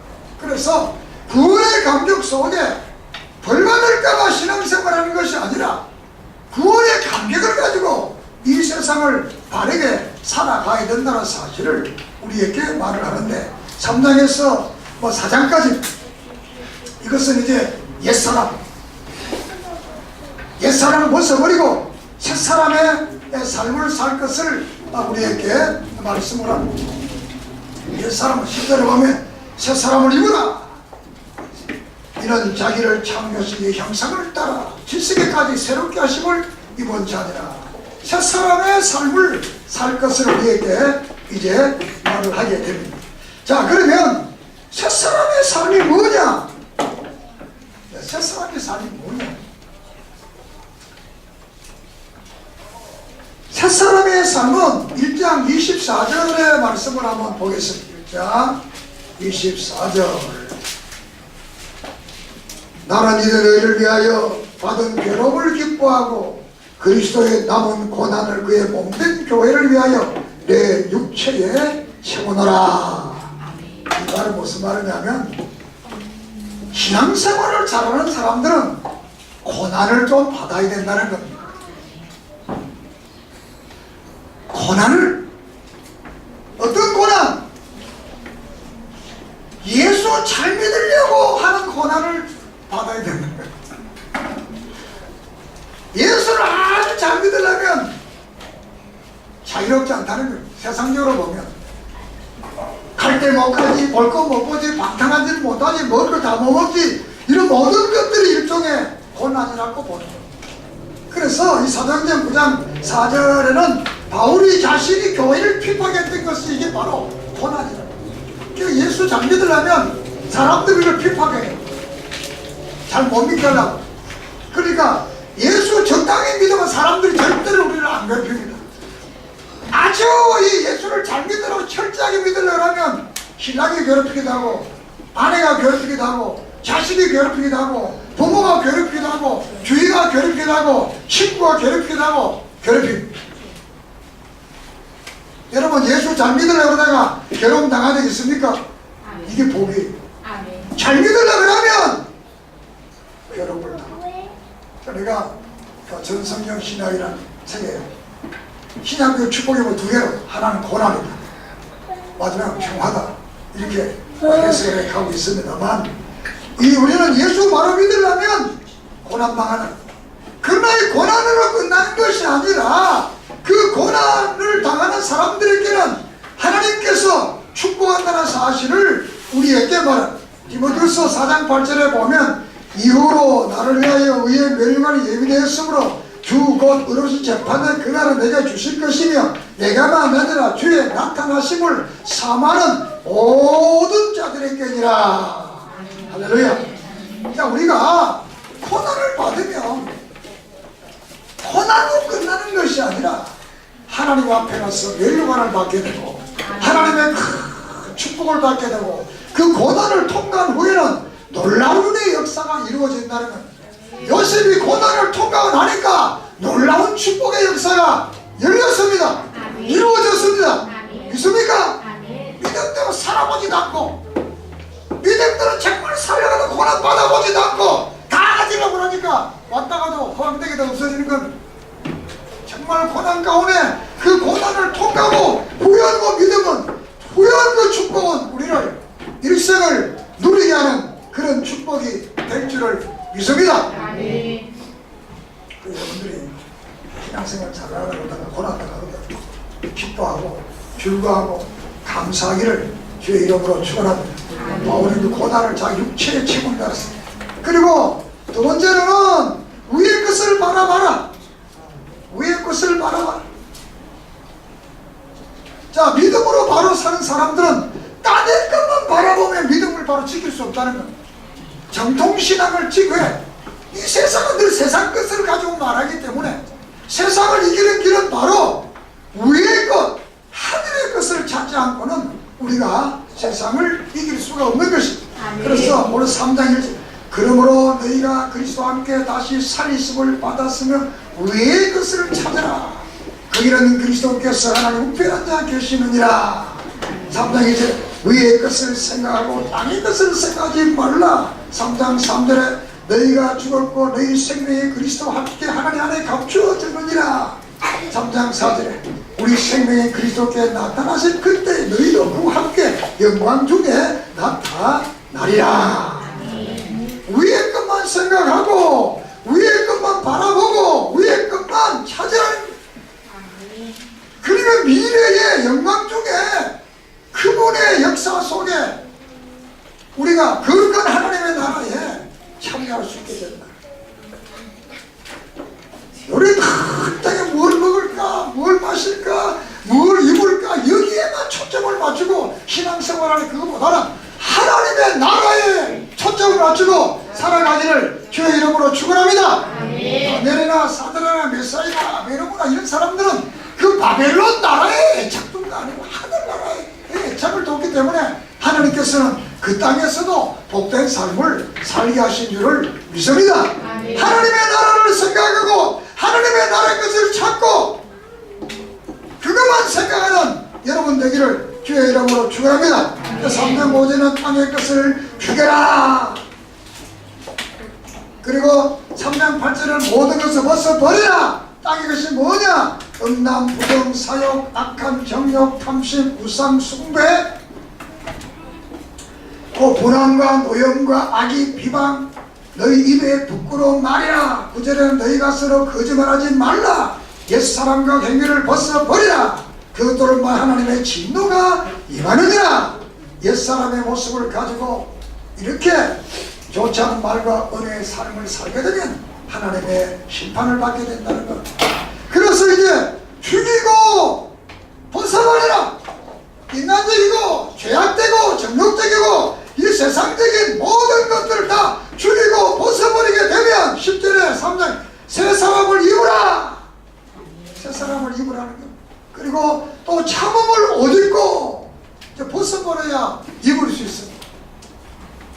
그래서 구원의 감격 속에 벌받을까봐 신앙생활하는 것이 아니라 구원의 감격을 가지고 이 세상을 바르게 살아가야 된다는 사실을 우리에게 말을 하는데, 3장에서 4장까지 이것은 이제 옛사람을 벗어버리고 새사람의 삶을 살 것을 우리에게 말씀을 합니다. 옛사람은 10절에 보면 새사람을 입으라. 이는 자기를 창조주의 형상을 따라 질서에까지 새롭게 하심을 입은 자니라. 새사람의 삶을 살 것을 우리에게 이제 말을 하게 됩니다. 자, 그러면 새사람의 삶이 뭐냐? 새사람의 삶이 뭐냐? 새사람의 삶은 1장 24절의 말씀을 한번 보겠습니다. 1장 24절. 나는 이들 너희를 위하여 받은 괴로움을 기뻐하고 그리스도의 남은 고난을 그의 몸된 교회를 위하여 내 육체에 채우노라. 이 말은 무슨 말이냐면, 신앙생활을 잘하는 사람들은 고난을 좀 받아야 된다는 겁니다. 고난을, 어떤 고난? 예수 잘 믿으려고 하는 고난을 받아야 되는 거예요. 예수를 아주 잘 믿으려면 자유롭지 않다는 거예요. 세상적으로 보면 갈 때 못 가지, 볼 거 못 보지, 방탕한 짓 못하지, 먹을 거 다 못 먹지, 이런 모든 것들이 일종의 고난. 고난이라고 보는 거예요. 그래서 이 사도행전 9장 4절에는 바울이 자신이 교회를 핍박했던 것이 이게 바로 고난이라고. 그러니까 예수 잘 믿으려면 사람들을 핍박해요. 잘 못 믿게 하려고. 그러니까 예수 적당히 믿으면 사람들이 절대로 우리를 안 괴롭힙니다. 아주 이 예수를 잘 믿으라고 철저하게 믿으려고 하면 신랑이 괴롭히기도 하고, 아내가 괴롭히기도 하고, 자식이 괴롭히기도 하고, 부모가 괴롭히기도 하고, 주위가 괴롭히기도 하고, 친구가 괴롭히기도 하고, 괴롭힙니다. 여러분, 예수 잘 믿으려고 그러다가 괴로움 당한 적 있습니까? 이게 복이에요. 잘 믿으려고 하면 괴로움을 당합니다. 내가 전성경 신학이라는 책에 신학교 축복이 뭐 두 개로, 하나는 고난이다, 마지막 평화다, 이렇게 해석을 하고 있습니다만, 우리는 예수 바로 믿으려면 고난 당하는, 그러나 이 고난으로 끝나는 것이 아니라 그 고난을 당하는 사람들에게는 하나님께서 축복한다는 사실을 우리에게 말합니다. 디모데후서 4장 8절에 보면 이후로 나를 위하여 의의 멸류관이 예비되었으므로 주 곧 의로우신 재판의 그날은 내게 주실 것이며 내가만 아니라 주의 나타나심을 사모하는 모든 자들에게니라. 할렐루야. 그러니까 우리가 고난을 받으면 고난으로 끝나는 것이 아니라 하나님 앞에 가서 멸류관을 받게 되고 하나님의 큰 축복을 받게 되고 그 고난을 통과한 후에는 놀라운 은혜의 역사가 이루어진다는 겁니다. 요셉이 고난을 통과하고 나니까 놀라운 축복의 역사가 열렸습니다. 이루어졌습니다. 믿습니까? 믿음대로 살아보지도 않고 믿음대로 정말 살려가도 고난 받아보지도 않고 다 가지려고 그러니까 왔다가도 허황되게도 없어지는 건 정말 고난 가운데 그 고난을 통과하고 후회한 그 믿음은, 후회한 그 축복은 우리를 일생을 누리게 하는 그런 축복이 될 줄을 믿습니다. 여러분들이 신앙생활 잘하다가 고난 당하거든 기뻐하고 즐거워하고 감사하기를 주의 이름으로 축원합니다. 바울이 고난을 자기 육체의 책임을 알았습니다. 그리고 두 번째로는 위의 것을 바라봐라. 위의 것을 바라봐라. 자, 믿음으로 바로 사는 사람들은 딴의 것만 바라보면 믿음을 바로 지킬 수 없다는 겁니다. 정통신앙을 지구해 이 세상은 늘 세상 것을 가지고 말하기 때문에 세상을 이기는 길은 바로 위의 것, 하늘의 것을 찾지 않고는 우리가 세상을 이길 수가 없는 것입니다. 그래서 오늘 3장 1절 그러므로 너희가 그리스도와 함께 다시 살리심을 받았으면 위의 것을 찾아라. 거기는 그리스도께서 하나님 우편한 자 계시느니라. 3장 2절 위의 것을 생각하고 땅의 것을 생각하지 말라. 3장 3절에 너희가 죽었고 너희 생명이 그리스도와 함께 하나님 안에 감추어졌느니라. 3장 4절에 우리 생명이 그리스도께 나타나신 그때 너희도 그와 함께 영광 중에 나타나리라. 위의 것만 생각하고 위의 것만 바라보고 위의 것만 찾으라. 그러면 미래의 영광 중에 그분의 역사 속에 우리가 거룩한 하나님의 나라에 참여할 수 있게 된다. 우리는 한 땅에 뭘 먹을까, 뭘 마실까, 뭘 입을까 여기에만 초점을 맞추고 신앙생활하는 그것보다는 하나님의 나라에 초점을 맞추고 살아가기를 주의 이름으로 축원합니다. 다니엘이나 사드라나 메사이나 메르구나 이런 사람들은 그 바벨론 나라의 애착도가 아니고 하늘나라의 애착을 뒀기 때문에 하나님께서는 그 땅에서도 복된 삶을 살게 하신 줄을 믿습니다. 하나님의 나라를 생각하고 하나님의 나라의 것을 찾고 그것만 생각하는 여러분 되기를 주의 이름으로 축원합니다. 3장 5절은 땅의 것을 죽여라. 그리고 3장 8절은 모든 것을 벗어버리라. 땅의 것이 뭐냐? 음란, 부정, 사욕, 악한, 정욕, 탐심, 우상, 숭배, 분함과 노염과 악의, 비방, 너희 입에 부끄러운 말이라. 9절에는 너희가 서로 거짓말하지 말라. 옛사람과 행위를 벗어버리라. 그것들은 하나님의 진노가 임하느니라. 옛사람의 모습을 가지고 이렇게 좋지 않은 말과 은혜의 삶을 살게 되면 하나님의 심판을 받게 된다는 것. 그래서 이제 죽이고 벗어버리라. 인간적이고 죄악되고 정욕적이고 이 세상적인 모든 것들을 다 죽이고 벗어버리게 되면 10절에 3장 새 사람을 입으라. 새 사람을 입으라는 것. 그리고 또 참음을 옷 입고 이제 벗어버려야 입을 수 있습니다.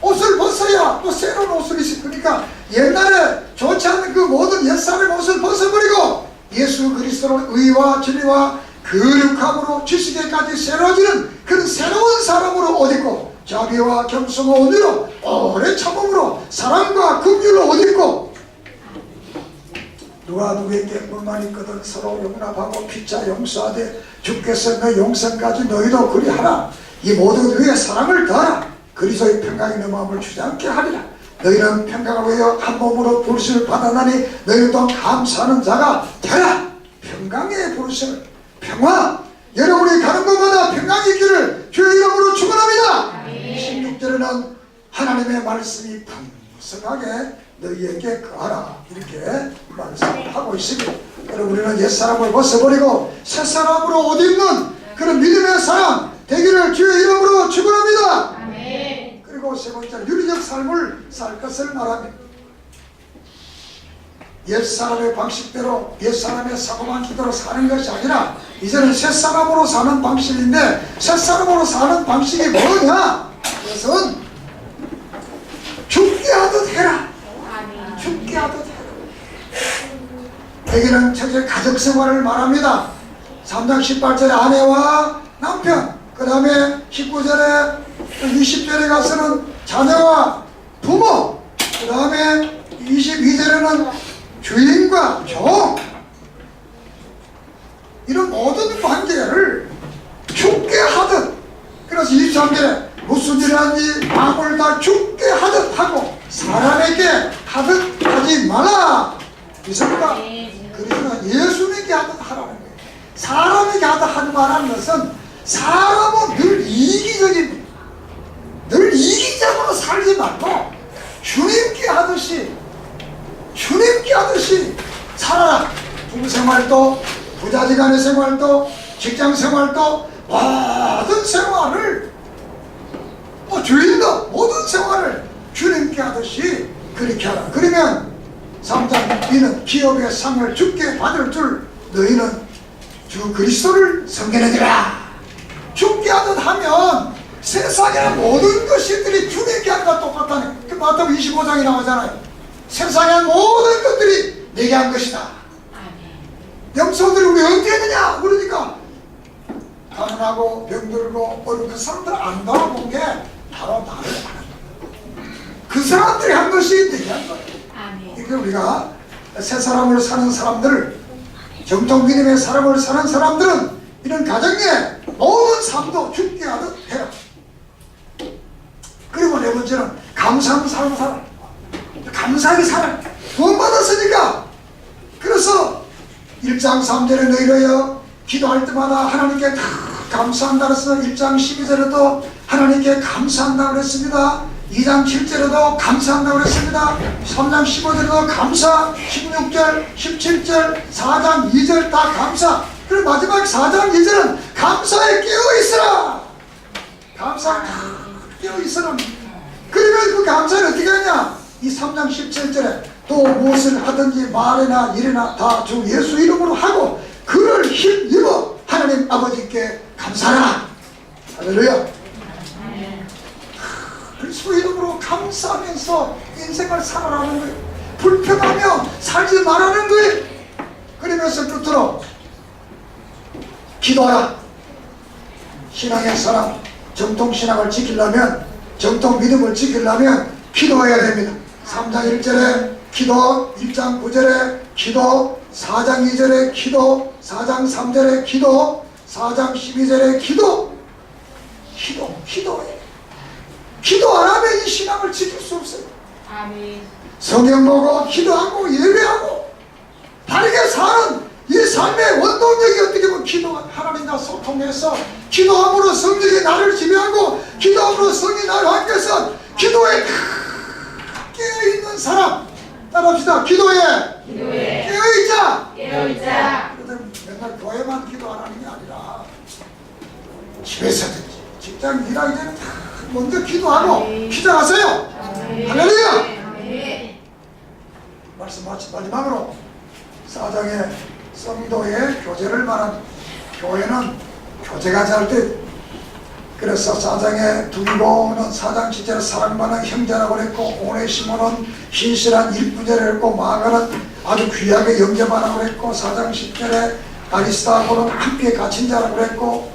옷을 벗어야 또 새로운 옷을 입습니다. 그러니까 옛날에 좋지 않은 그 모든 옛사람의 옷을 벗어버리고 예수 그리스도의 의와 진리와 거룩함으로 지식에까지 새로워지는 그런 새로운 사람으로 옷 입고 자비와 겸손과 온유로 오래 참음으로 사랑과 긍휼로 옷 입고 누가 누구에게 불만 있거든 서로 용납하고 피차 용서하되 주께서 너 용서까지 너희도 그리하라. 이 모든 위에 사랑을 더하라. 그리스도의 평강이 너 마음을 주저앉게 하리라. 너희는 평강을 위하여 한 몸으로 부르심을 받았나니 너희는 또한 감사하는 자가 되라. 평강의 부르심을 평화 여러분이 가는 곳마다 평강이 있기를 주의 이름으로 축원합니다. 16절에는 하나님의 말씀이 풍성하게 너희에게 거하라 이렇게 말씀하고 있습니다. 여러분 우리는 옛사람을 벗어버리고 새사람으로 옷 입는 그런 믿음의 사람 되기를 주의 이름으로 축원합니다. 그리고 세 번째 윤리적 삶을 살 것을 말합니다. 옛사람의 방식대로 옛사람의 사고방식대로 사는 것이 아니라 이제는 새사람으로 사는 방식인데 새사람으로 사는 방식이 뭐냐? 그것은 죽게 하듯 해라. 죽게 하듯 해라. 여기는 첫째 가족생활을 말합니다. 3장 18절에 아내와 남편, 그 다음에 19절에 20절에 가서는 자녀와 부모, 그 다음에 22절에는 주인과 종, 이런 모든 관계를 죽게 하듯. 그래서 23절에 무슨 일 하는지 마음을 다 죽게 하듯 하고 사람에게 하듯 하지 마라. 믿습니까? 그래서 예수님께 하듯 하라는 거예요. 사람에게 하듯 하지 말라는 것은 사람은 늘 이기적입니다. 늘 이기적으로 살지 말고 주님께 하듯이 살아라. 부부 생활도 부자지간의 생활도 직장 생활도 모든 생활을 주인도 모든 생활을 주님께 하듯이 그렇게 하라. 그러면 3장 너희는 기업의 상을 주께 받을 줄 너희는 주 그리스도를 섬기느니라. 죽게 하듯 하면 세상의 모든 것들이 주님께 하는 것 똑같다네. 그 마태복음 25장에 나오잖아요. 세상의 모든 것들이 내게 한 것이다. 염소들이 우리 어디 했느냐? 그러니까 가난하고 병들고 어려운 그 사람들 안 돌아본 게 바로 나를 아는 거예요. 그 사람들이 한 것이 내게 한 거예요. 이렇게 우리가 새 사람으로 사는 사람들, 정통 믿음의 사람으로 사는 사람들은 이런 가정의 모든 삶도 죽게 하듯 해라. 그리고 네 번째는 감사하는 삶을 살아. 감사하게 살아. 구원 받았으니까. 그래서 1장 3절에 너희로여 기도할 때마다 하나님께 다 감사한다 그랬어. 1장 12절에도 하나님께 감사한다 그랬습니다. 2장 7절에도 감사한다 그랬습니다. 3장 15절에도 감사, 16절, 17절, 4장 2절 다 감사. 그리고 마지막 4장 2절은 감사에 깨어있으라. 감사에 깨어있으라. 그러면 그 감사를 어떻게 하냐? 이 3장 17절에 또 무엇을 하든지 말이나 일이나 다 주 예수 이름으로 하고 그를 힘입어 하나님 아버지께 감사하라. 할렐루야. 그리스도 이름으로 감사하면서 인생을 살아가는 거예요. 불평하며 살지 말라는 거예요. 그러면서 끝으로 기도하라. 신앙의 사람, 정통신앙을 지키려면, 정통 믿음을 지키려면 기도해야 됩니다. 3장 1절에 기도, 1장 9절에 기도, 4장 2절에 기도, 4장 3절에 기도, 4장 12절에 기도. 기도해. 기도 안 하면 이 신앙을 지킬 수 없어요. 성경 보고 기도하고 예배하고 바르게 사는 이 삶의 원동력이 어떻게 보면 기도가 하나님과 소통해서 기도함으로 성령이 나를 지배하고 기도함으로 성령이 나를 함께해서 기도의 하는 사람 따라합시다. 기도해 깨어있자. 그래도 맨날 교회만 기도 안 하는 게 아니라 집에서든지 직장 일하기 전에 다 먼저 기도하고 기도하세요. 할렐루야. 말씀 마지막으로 4장의 성도의 교제를 말한 교회는 교제가 잘 돼. 그래서 4장의 두기고는 4장 7절에 사랑받는 형제라고 그랬고, 오네시모는 신실한 일꾼자라고 했고, 마가는 아주 귀하게 영접하라고 그랬고, 4장 10절에 아리스타고는 함께 갇힌 자라고 그랬고,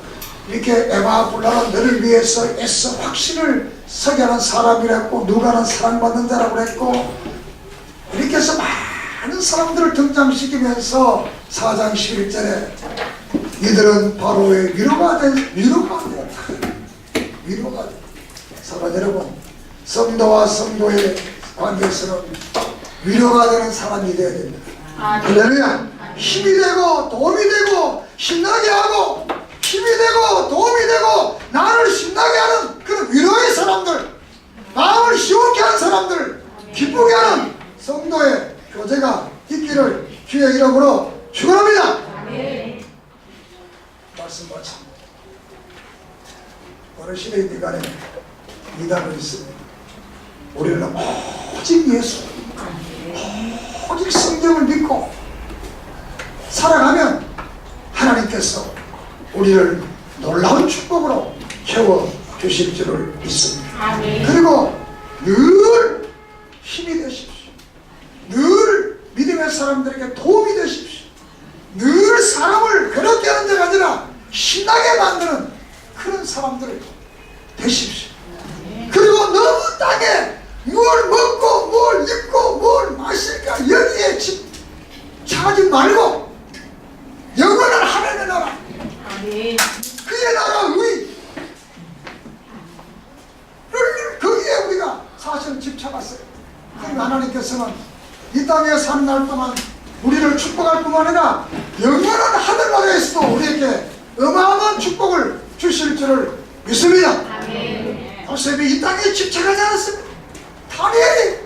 이렇게 에바불라는 너를 위해서 애써 확신을 서게 하는 사람이라고, 누가는 사랑받는 자라고 그랬고, 이렇게 해서 많은 사람들을 등장시키면서 4장 11절에 이들은 바로의 위로가 되었다. 사랑 여러분, 성도와 성도의 관계에서는 위로가 되는 사람이 되어야 됩니다. 할렐루야. 힘이 되고 도움이 되고 신나게 하고 힘이 되고 도움이 되고 나를 신나게 하는 그런 위로의 사람들, 마음을 시원케 하는 사람들, 기쁘게 하는 성도의 교제가 있기를 주의 이름으로 축원합니다. 말씀 마칩니다. 어느 시대의 미간에 이단은 있습니다. 우리는 오직 예수, 오직 성경을 믿고 살아가면 하나님께서 우리를 놀라운 축복으로 채워주실 줄을 믿습니다. 그리고 늘 힘이 되십시오. 늘 믿음의 사람들에게 도움이 되십시오. 늘 사람을 괴롭게 하는 자가 아니라 신나게 만드는 그런 사람들 되십시오. 그리고 너무 땅에 뭘 먹고 뭘 입고 뭘 마실까 여기에 집착하지 말고 영원한 하나님의 나라, 그의 나라 의 거기에 우리가 사실 집착했어요. 그럼 하나님께서는 이 땅에 사는 날 동안 우리를 축복할 뿐만 아니라 영원한 하늘나라에서도 우리에게 어마어마한 축복을 주실 줄을 믿습니다. 요셉이 이 땅에 집착하지 않았습니다. 다니엘이,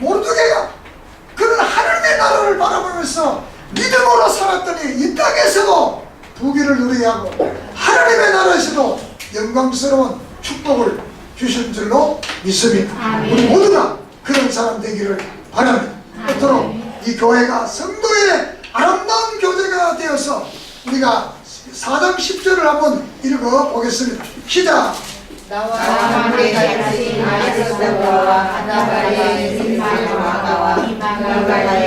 모르드게가 그런 하늘의 나라를 바라보면서 믿음으로 살았더니 이 땅에서도 부귀를 누리게 하고 하나님의 나라에서도 영광스러운 축복을 주실 줄로 믿습니다. 우리 모두가 그런 사람 되기를 바랍니다. 그토록 이 교회가 성도의 아름다운 교제가 되어서 우리가 4장 10절을 한번 읽어보겠습니다. 시작. 나와 함께 같이 아리스도와 하나바리의 생사와 이방가의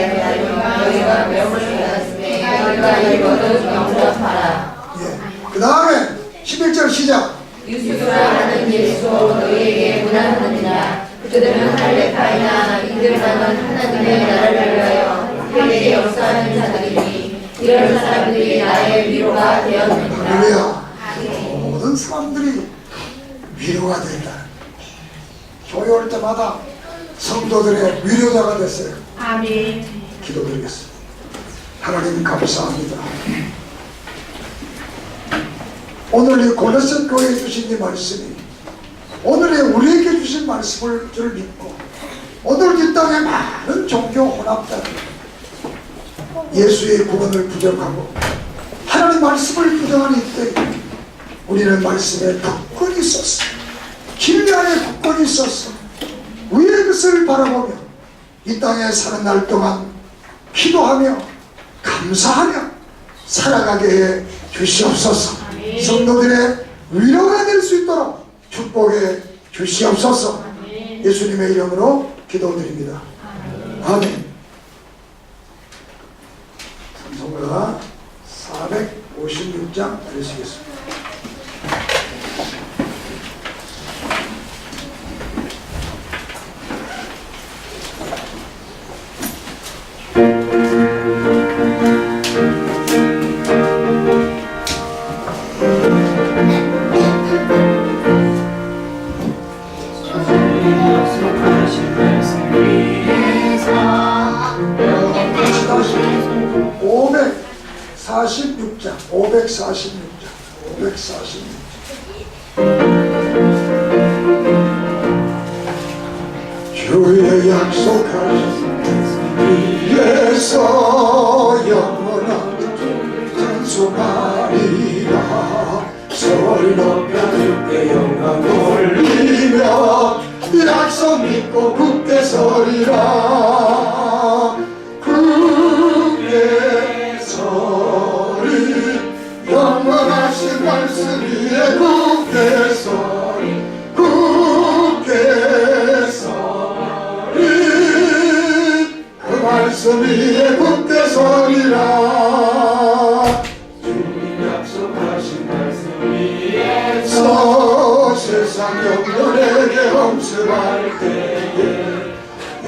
너희가 명을 받았으니 너희가 이거를 영접하라. 그 다음에 11절 시작. 유수라는 예수 너희에게 문안하느니라. 그들은 할레파이나 이들만은 하나님의 나라를 위하여 회개의 역사하는 자들이니 이런 사람들이 나의 위로가 되었느니라. 할렐루야. 모든 사람들이 위로가 된다. 교회 올 때마다 성도들의 위로자가 됐어요. 기도드리겠습니다. 하나님 감사합니다. 오늘 이 골로새 교회에 주신 이 말씀이 오늘의 우리에게 주신 말씀을 줄 믿고 오늘 이 땅에 많은 종교 혼합자들 예수의 구원을 부정하고 하나님 말씀을 부정하는 이때 우리는 말씀에 굳건히 있었어. 진리 안에 굳건히 있었어. 위의 것을 바라보며 이 땅에 사는 날 동안 기도하며 감사하며 살아가게 해 주시옵소서. 성도들의 위로가 될 수 있도록 축복해 주시옵소서. 예수님의 이름으로 기도드립니다. 아멘. 찬송가 456장 드리시겠습니다. 주의 약속하신 위에서 영원한 찬송하리라. 소리 높여 주께 영광 돌리며 약속 믿고 굳게 서리라. 굳게 서리 영원하신 말씀 위에 굳게 서리 굳게 서리 그 말씀 위에 굳게 서리라. 주님 약속하신 말씀 위에서 세상 영혼에게 험습할 때에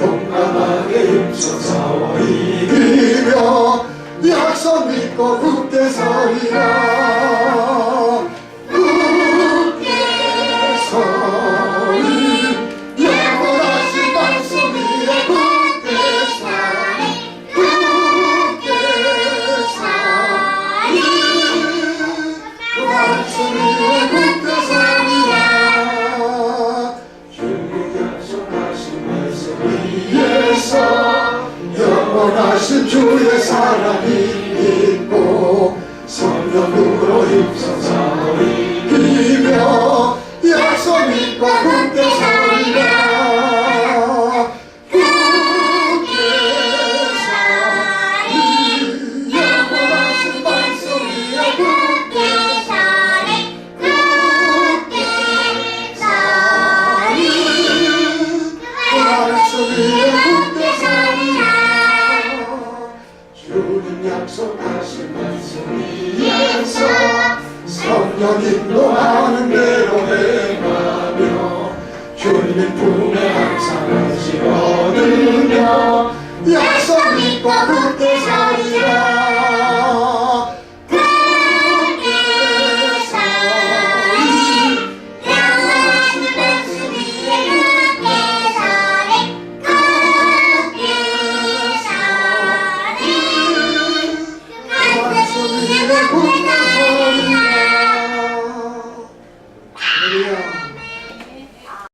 용감하게 힘써 싸워 이기며 약속 믿고 굳게 서리라. 굳게 서리 영원하신 말씀 위에 굳게 서리 굳게 서리 그 말씀 위에 굳게 서리라. 주님 약속하신 말씀 위에서 영원하신 주의 사랑이 있고 성령으로 힘써 싸워 이기며 약속 믿고 굳게 서리라. 굳게 서리 영원하신 말씀 위에 굳게 서리 굳게 서리 그 말씀 위에 굳게 서리라. 주님 약속하신 말씀 위에서 성령 인도하는 대로 행하며 주님 품에 항상 안식 얻으며